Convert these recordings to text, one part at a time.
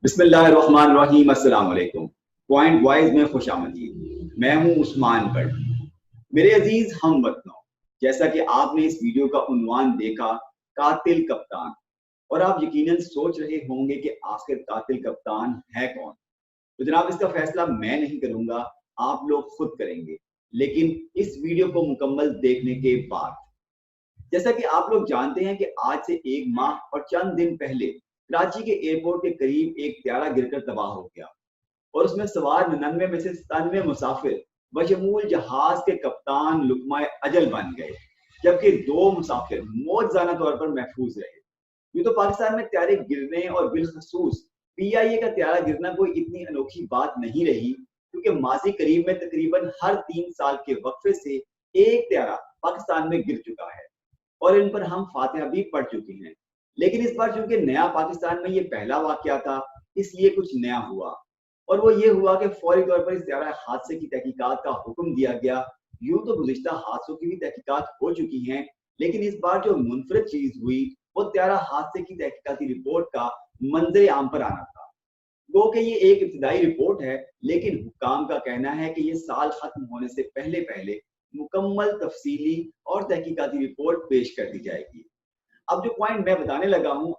बिस्मिल्लाहिर्रहमानिर्रहीम। अस्सलाम वालेकुम। पॉइंट वाइज में खुश आमदीद। मैं हूं उस्मान बट। मेरे अजीज हमवतनों, जैसा कि आपने इस वीडियो का उन्वान देखा, कातिल कप्तान, और आप यकीनन सोच रहे होंगे कि आखिर कातिल कप्तान है कौन। तो जनाब, इसका फैसला मैं नहीं करूंगा, आप लोग खुद करेंगे, लेकिन इस वीडियो को मुकम्मल देखने के बाद। जैसा कि आप लोग जानते हैं कि आज से 1 माह और चंद दिन पहले कराची के एयरपोर्ट के करीब एक त्यारा गिरकर तबाह हो गया और उसमें सवार 99 में से 97 मुसाफिर बशमूल जहाज के कप्तान लुकमाए अजल बन गए, जबकि 2 मुसाफिर मौजजाना तौर पर महफूज रहे। यूं तो पाकिस्तान में त्यारे गिरने और बिलखसूस PIA का त्यारा गिरना कोई इतनी अनोखी बात नहीं रही, क्योंकि माजी करीब में तकरीबन हर 3 साल के वक्फे से एक त्यारा पाकिस्तान में गिर चुका है और इन पर हम फातिहा भी पढ़ चुके हैं। लेकिन इस बार चूंकि नया पाकिस्तान में ये पहला वाकया था, इसलिए कुछ नया हुआ, और वो ये हुआ कि फौरी तौर पर इस त्यारा हादसे की तहकीकात का हुक्म दिया गया। यूं तो गुज़िश्ता हादसों की भी तहकीकात हो चुकी हैं, लेकिन इस बार जो मुनफरद चीज हुई वो त्यारा हादसे की तहकीकाती रिपोर्ट का मंजर आम पर आना था। गो कि ये एक इब्तिदाई रिपोर्ट है, लेकिन हुक्काम का कहना है कि ये साल खत्म होने से पहले पहले मुकम्मल तफसीली और तहकीकाती रिपोर्ट पेश कर दी जाएगी। अब जो पॉइंट मैं बताने लगा हूँ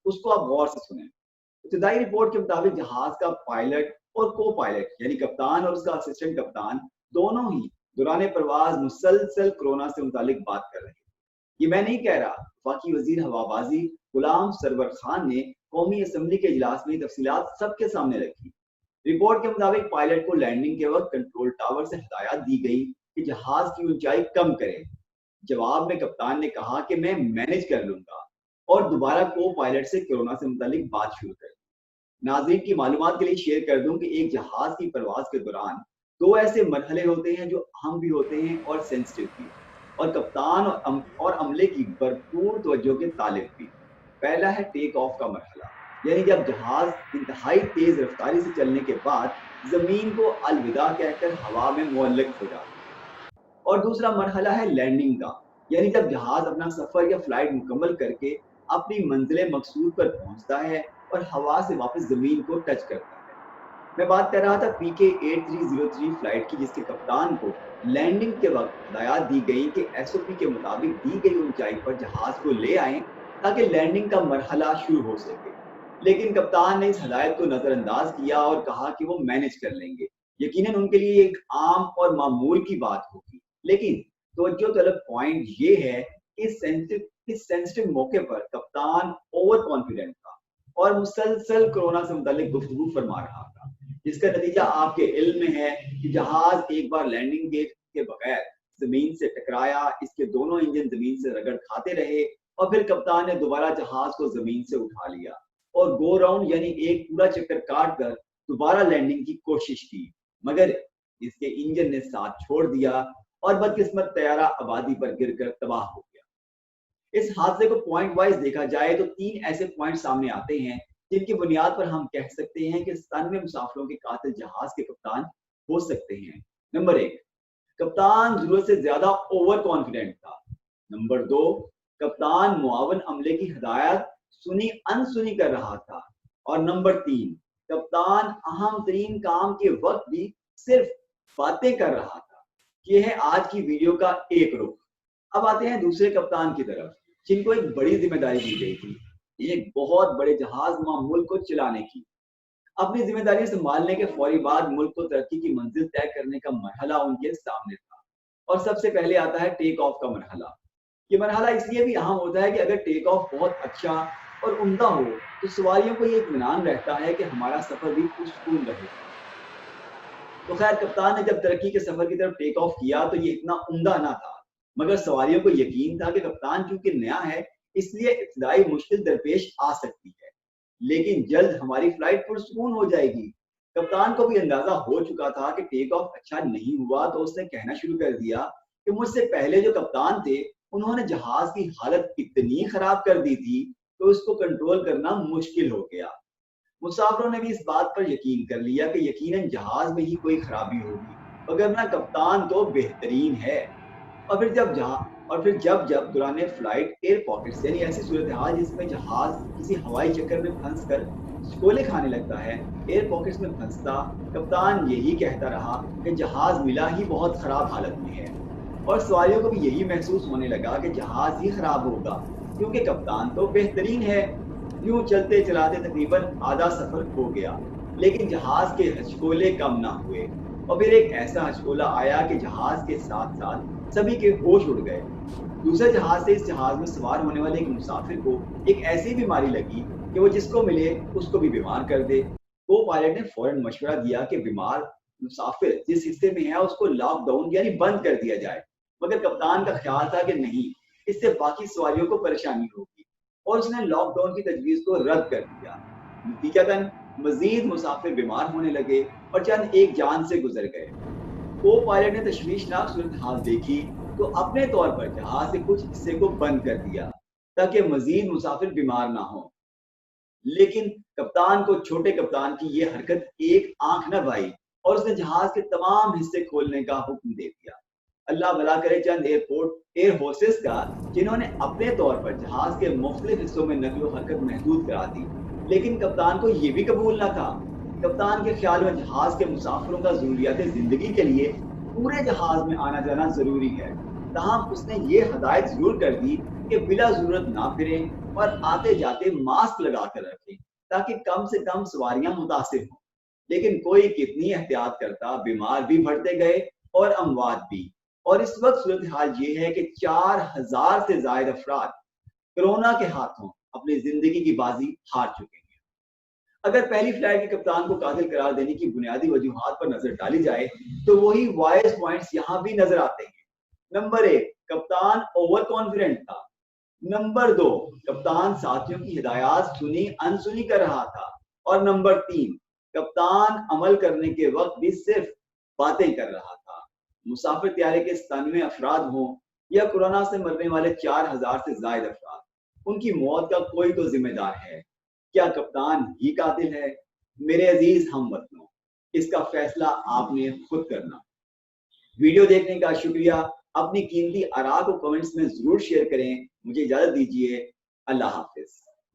उसको आप गौर से सुनें। इब्तिदाई रिपोर्ट के मुताबिक जहाज का पायलट और को पायलट यानी कप्तान और उसका असिस्टेंट कप्तान दोनों ही दौरान परवाज मुसलसल कोरोना से मुतालिक बात कर रहे हैं। ये मैं नहीं कह रहा, वफाकी वजीर हवाबाजी गुलाम सरवर खान ने कौमी असम्बली के इजलास में तफसीलात सबके सामने रखी। रिपोर्ट के मुताबिक पायलट को लैंडिंग के वक्त कंट्रोल टावर से हिदायत दी गई कि जहाज की ऊंचाई कम करें। जवाब में कप्तान ने कहा कि मैं मैनेज कर लूंगा और दोबारा को पायलट से कोरोना से मुतालिक बात शुरू कर। नाज़रीन की मालूमात के लिए शेयर कर दूं कि एक जहाज की परवाज के दौरान 2 ऐसे मरहले होते हैं जो अहम भी होते हैं और सेंसिटिव भी, और कप्तान और अमले की भरपूर तवज्जो के तालिब भी। पहला है टेक ऑफ का मरहला, यानी जब जहाज इंतहाई तेज रफ्तारी से चलने के बाद जमीन को अलविदा कहकर हवा में मुअल्लक हो जाता है। और दूसरा मरहला है लैंडिंग का, यानी जब जहाज अपना सफर या फ्लाइट मुकम्मल करके अपनी मंजिल मकसूद पर पहुंचता है और हवा से वापस जमीन को टच करता है। मैं बात कर रहा था PK 8303 फ्लाइट की, जिसके कप्तान को लैंडिंग के वक्त हिदायत दी गई कि SOP के मुताबिक दी गई ऊंचाई पर जहाज को ले आएं ताकि लैंडिंग का मरहला शुरू हो सके। लेकिन कप्तान ने इस हिदायत को नजरअंदाज किया और कहा कि वो मैनेज कर लेंगे। यकीनन उनके लिए एक आम और मामूल की बात होगी, लेकिन तवज्जो तलब पॉइंट ये है कि इस सेंसिटिव मौके पर कप्तान ओवर कॉन्फिडेंट था और मुसलसल कोरोना से मुतालिक गुफ्तगू फरमा रहा था, जिसका नतीजा आपके इल्म में है कि जहाज एक बार लैंडिंग गेट के बगैर जमीन से टकराया, इसके दोनों इंजन जमीन से रगड़ खाते रहे और फिर कप्तान ने दोबारा जहाज को जमीन से उठा लिया और गो राउंड यानी एक पूरा चक्कर काट कर दोबारा लैंडिंग की कोशिश की, मगर इसके इंजन ने साथ छोड़ दिया और बदकिस्मत तैयारा आबादी पर गिरकर तबाह हो गया। इस हादसे को पॉइंट वाइज देखा जाए तो 3 ऐसे पॉइंट सामने आते हैं जिनकी बुनियाद पर हम कह सकते हैं कि 97 मुसाफिरों के कातिल जहाज के कप्तान हो सकते हैं। नंबर 1, कप्तान जरूरत से ज्यादा ओवर कॉन्फिडेंट था। नंबर 2, कप्तान मुआवन अमले की हिदायत सुनी अनसुनी कर रहा था। और नंबर 3, कप्तान अहम तरीन काम के वक्त भी सिर्फ बातें कर रहा था। ये है आज की वीडियो का एक रुख। अब आते हैं दूसरे कप्तान की तरफ, जिनको एक बड़ी जिम्मेदारी दी गई थी, एक बहुत बड़े जहाज मुल्क को चलाने की। अपनी जिम्मेदारी संभालने के फौरी बाद मुल्क को तरक्की की मंजिल तय करने का मरहला उनके सामने था, और सबसे पहले आता है टेक ऑफ का मरहला। ये मरहला इसलिए भी अहम होता है कि अगर टेक ऑफ बहुत अच्छा और उम्दा हो तो सवारियों को ये इत्मीनान रहता है कि हमारा सफर भी पुरसुकून रहेगा। तो खैर, कप्तान ने जब तरक्की के सफर की तरफ टेक ऑफ किया तो ये इतना उम्दा ना था, मगर सवारियों को यकीन था कि कप्तान चूंकि नया है इसलिए इब्तिदाई मुश्किल दरपेश आ सकती है, लेकिन जल्द हमारी फ्लाइट पुरसुकून हो जाएगी। कप्तान को भी अंदाजा हो चुका था कि टेक ऑफ अच्छा नहीं हुआ, तो उसने कहना शुरू कर दिया कि मुझसे पहले जो कप्तान थे उन्होंने जहाज की हालत इतनी खराब कर दी थी तो उसको कंट्रोल करना मुश्किल हो गया। मुसाफिरों ने भी इस बात पर यकीन कर लिया कि यकीनन जहाज में ही कोई खराबी होगी, वगरना कप्तान तो बेहतरीन है। और फिर जब दौरान फ्लाइट एयर पॉकेट्स यानी ऐसी सूरत हाल जिसमें जहाज किसी हवाई चक्कर में फंस कर हचकोले खाने लगता है, एयर पॉकेट्स में फंसता, कप्तान यही कहता रहा कि जहाज मिला ही बहुत खराब हालत में है, और सवारियों को भी यही महसूस होने लगा कि जहाज ही खराब होगा क्योंकि कप्तान तो बेहतरीन है। यूं चलते चलाते तकरीबन आधा सफर हो गया, लेकिन जहाज के हचकोले कम ना हुए, और फिर एक ऐसा हचकोला आया कि जहाज के साथ साथ सभी के होश उड़ गए। दूसरे जहाज से इस जहाज में सवार होने वाले एक मुसाफिर को एक ऐसी बीमारी लगी कि वो जिसको मिले उसको भी बीमार कर दे। को पायलट ने फौरन मशवरा दिया कि बीमार मुसाफिर जिस हिस्से में है उसको लॉकडाउन यानी बंद कर दिया जाए, मगर कप्तान का ख्याल था कि नहीं, इससे बाकी सवारियों को परेशानी होगी, और उसने लॉकडाउन की तजवीज को रद्द कर दिया। नतीजतन मजीद मुसाफिर बीमार होने लगे और चंद एक जान से गुजर गए। को पायलट ने तशवीशनाक सूरत हाल देखी तो अपने तौर पर जहाज के कुछ हिस्से को बंद कर दिया ताकि मजीद मुसाफिर बीमार ना हो, लेकिन कप्तान को छोटे कप्तान की ये हरकत एक आंख न भाई और उसने जहाज के तमाम हिस्से खोलने का हुक्म दे दिया। अल्लाह भला करे चंद एयर होस्टेस का, जिन्होंने अपने तौर पर जहाज के मुख्तलिफ हिस्सों में नकलो हरकत महदूद करा दी, लेकिन कप्तान को यह भी कबूल न था। कप्तान के ख्याल में जहाज के मुसाफिरों का जरूरियात जिंदगी के लिए पूरे जहाज में आना जाना जरूरी है। ताहम उसने ये हदायत जरूर कर दी कि बिला जरूरत ना फिरें और आते जाते मास्क लगा कर रखें ताकि कम से कम सवारियां मुतासिर हों। लेकिन कोई कितनी एहतियात करता, बीमार भी बढ़ते गए और अमवात भी। और इस वक्त सूरत हाल ये है कि 4000 से ज्यादा अफराद कोरोना के हाथों अपनी जिंदगी की बाजी हार चुके हैं। अगर पहली फ्लाइट के कप्तान को कातिल करार देने की बुनियादी वजूहात पर नजर डाली जाए तो वही वाइज पॉइंट्स यहाँ भी नजर आते हैं। नंबर 1, कप्तान ओवर कॉन्फिडेंट था। नंबर 2, कप्तान साथियों की हिदायत सुनी अनसुनी कर रहा था। और नंबर 3, कप्तान अमल करने के वक्त भी सिर्फ बातें कर रहा था। मुसाफिर त्यारे के 97 अफराद हों या कोरोना से मरने वाले 4000 से ज्यादा अफराद, उनकी मौत का कोई तो जिम्मेदार है। क्या कप्तान ही कातिल है? मेरे अजीज हमवतनों, इसका फैसला आपने खुद करना। वीडियो देखने का शुक्रिया। अपनी कीमती आरा को कमेंट्स में जरूर शेयर करें। मुझे इजाजत दीजिए। अल्लाह हाफिज।